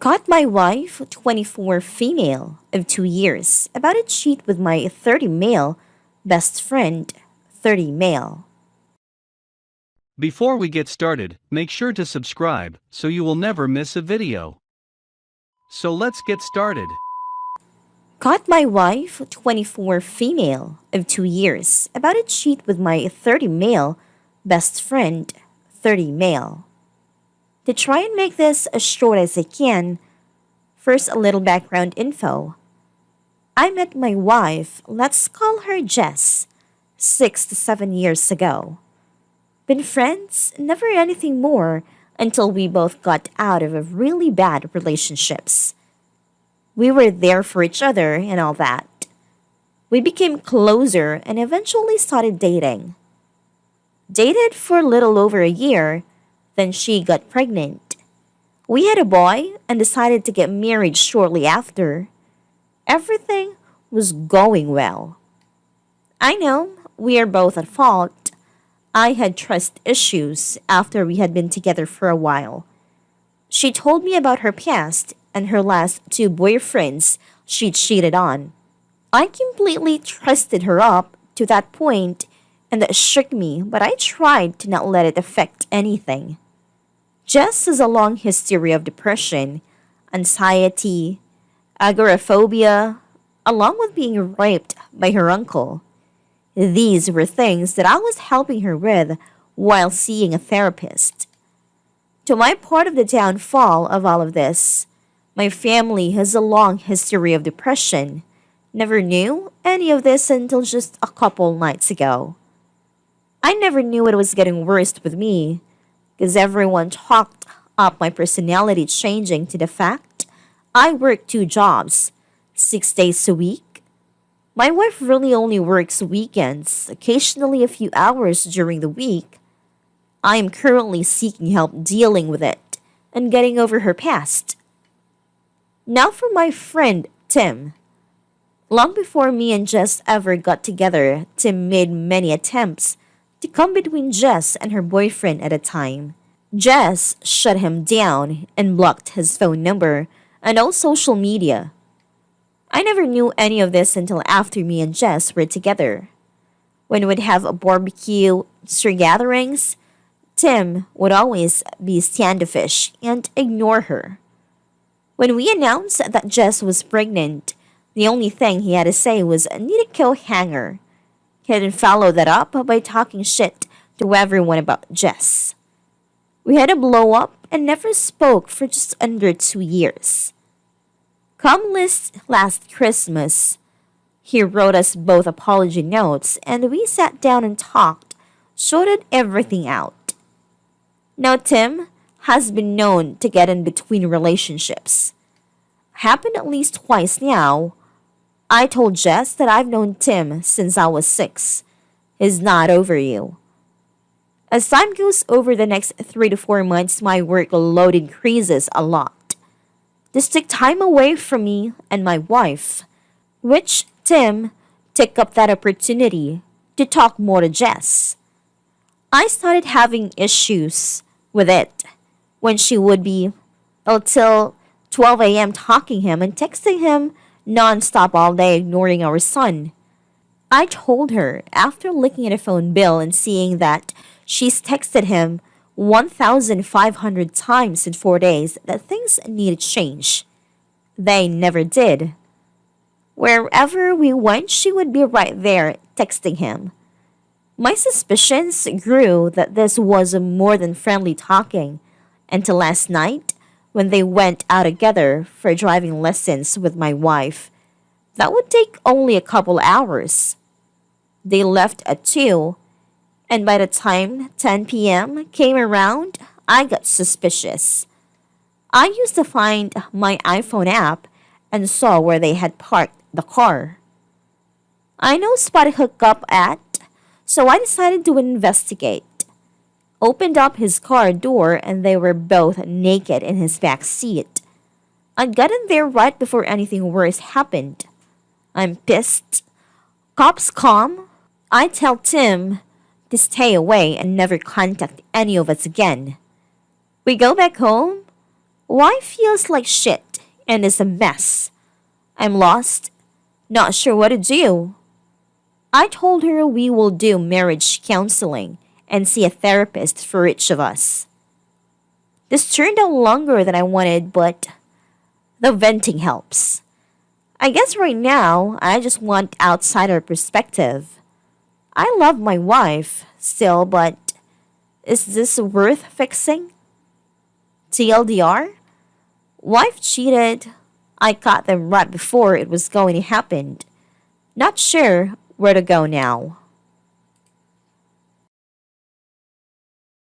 Caught my wife, 24 female, of 2 years, about to cheat with my 30 male best friend, 30 male. Before we get started, make sure to subscribe so you will never miss a video. So let's get started. Caught my wife, 24 female, of 2 years, about to cheat with my 30 male best friend, 30 male. To try and make this as short as I can, first a little background info. I met my wife, let's call her Jess, 6 to 7 years ago. Been friends, never anything more, until we both got out of really bad relationships. We were there for each other and all that. We became closer and eventually started dating. Dated for a little over a year, then she got pregnant. We had a boy and decided to get married shortly after. Everything was going well. I know we are both at fault. I had trust issues after we had been together for a while. She told me about her past and her last 2 boyfriends she cheated on. I completely trusted her up to that point, and that shook me, but I tried to not let it affect anything. Jess has a long history of depression, anxiety, agoraphobia, along with being raped by her uncle. These were things that I was helping her with while seeing a therapist. To my part of the downfall of all of this, my family has a long history of depression. Never knew any of this until just a couple nights ago. I never knew it was getting worse with me, because everyone talked up my personality changing to the fact I work 2 jobs, 6 days a week. My wife really only works weekends, occasionally a few hours during the week. I am currently seeking help dealing with it and getting over her past. Now for my friend, Tim. Long before me and Jess ever got together, Tim made many attempts to come between Jess and her boyfriend at a time. Jess shut him down and blocked his phone number and all social media. I never knew any of this until after me and Jess were together. When we'd have a barbecue, street gatherings, Tim would always be standoffish and ignore her. When we announced that Jess was pregnant, the only thing he had to say was need a coat hanger. He didn't follow that up by talking shit to everyone about Jess. We had a blow up and never spoke for just under 2 years. Come last Christmas, he wrote us both apology notes and we sat down and talked, sorted everything out. Now Tim has been known to get in between relationships. Happened at least twice now. I told Jess that I've known Tim since I was 6. He's not over you. As time goes over the next 3 to 4 months, my workload increases a lot. This took time away from me and my wife, which Tim took up that opportunity to talk more to Jess. I started having issues with it when she would be until 12 a.m. talking him and texting him non-stop all day, ignoring our son. I told her after looking at a phone bill and seeing that she's texted him 1,500 times in 4 days that things needed change. They never did. Wherever we went, she would be right there texting him. My suspicions grew that this was more than friendly talking until last night when they went out together for driving lessons with my wife. That would take only a couple hours. They left at 2, and by the time 10 p.m. came around, I got suspicious. I used to find my iPhone app and saw where they had parked the car. I know spot to hook up at, so I decided to investigate. Opened up his car door and they were both naked in his back seat. I got in there right before anything worse happened. I'm pissed. Cops come. I tell Tim to stay away and never contact any of us again. We go back home. Life feels like shit and is a mess. I'm lost, not sure what to do. I told her we will do marriage counseling and see a therapist for each of us. This turned out longer than I wanted, but the venting helps. I guess right now I just want outsider perspective. I love my wife still, but is this worth fixing? TLDR? Wife cheated. I caught them right before it was going to happen. Not sure where to go now.